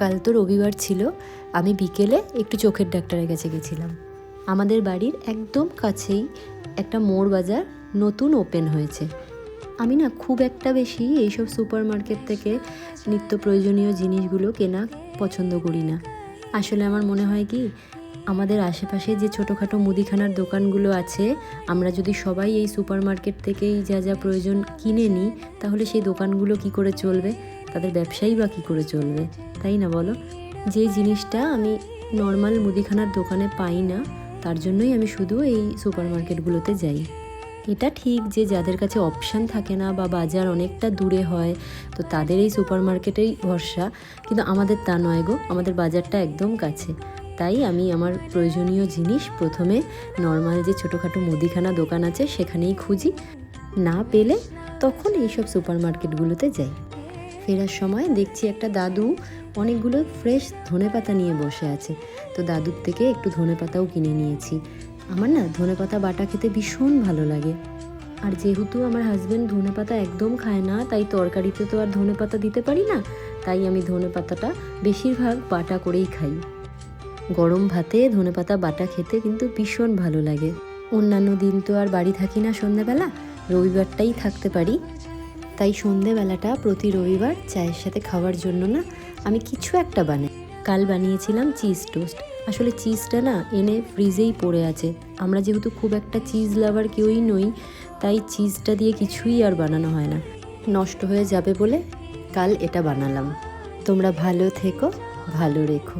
কাল তো রবিবার ছিল, আমি বিকেলে একটু চোখের ডাক্তারের কাছে গেছিলাম। আমাদের বাড়ির একদম কাছেই একটা মোড় বাজার নতুন ওপেন হয়েছে। আমি না খুব একটা বেশি এইসব সুপার মার্কেট থেকে নিত্য প্রয়োজনীয় জিনিসগুলো কেনা পছন্দ করি না। আসলে আমার মনে হয় কি, আমাদের আশেপাশে যে ছোটোখাটো মুদিখানার দোকানগুলো আছে, আমরা যদি সবাই এই সুপার মার্কেট থেকেই যা যা প্রয়োজন কিনে নিই, তাহলে সেই দোকানগুলো কি করে চলবে, তাদের ব্যবসায়ী বা কী করে চলবে, তাই না বলো? যে জিনিসটা আমি নর্মাল মুদিখানার দোকানে পাই না, তার জন্যই আমি শুধু এই সুপার মার্কেটগুলোতে যাই। এটা ঠিক যে যাদের কাছে অপশান থাকে না বা বাজার অনেকটা দূরে হয়, তো তাদের এই সুপার মার্কেটেই ভরসা, কিন্তু আমাদের তা নয় গো, আমাদের বাজারটা একদম কাছে। তাই আমি আমার প্রয়োজনীয় জিনিস প্রথমে নর্মাল যে ছোটোখাটো মুদিখানা দোকান আছে সেখানেই খুঁজি, না পেলে তখন এইসব সুপার মার্কেটগুলোতে যাই। ফেরার সময় দেখছি একটা দাদু অনেকগুলো ফ্রেশ ধনেপাতা নিয়ে বসে আছে, তো দাদুর থেকে একটু ধনেপাতাও কিনে নিয়েছি। আমার না ধনেপাতা বাটা খেতে ভীষণ ভালো লাগে, আর যেহেতু আমার হাজব্যান্ড ধনেপাতা একদম খায় না, তাই তরকারিতে তো আর ধনেপাতা দিতে পারি না, তাই আমি ধনেপাতাটা বেশিরভাগ বাটা করেই খাই। গরম ভাতে ধনেপাতা বাটা খেতে কিন্তু ভীষণ ভালো লাগে। অন্যান্য দিন তো আর বাড়ি থাকি না সন্ধ্যেবেলা, রবিবারটাই থাকতে পারি, তাই সন্ধেবেলাটা প্রতি রবিবার চায়ের সাথে খাওয়ার জন্য না আমি কিছু একটা বানাই। কাল বানিয়েছিলাম চিজ টোস্ট। আসলে চিজটা না এনে ফ্রিজেই পড়ে আছে, আমরা যেহেতু খুব একটা চিজ লাভার কেউই নই, তাই চিজটা দিয়ে কিছুই আর বানানো হয় না, নষ্ট হয়ে যাবে বলে কাল এটা বানালাম। তোমরা ভালো থেকো, ভালো রেখো।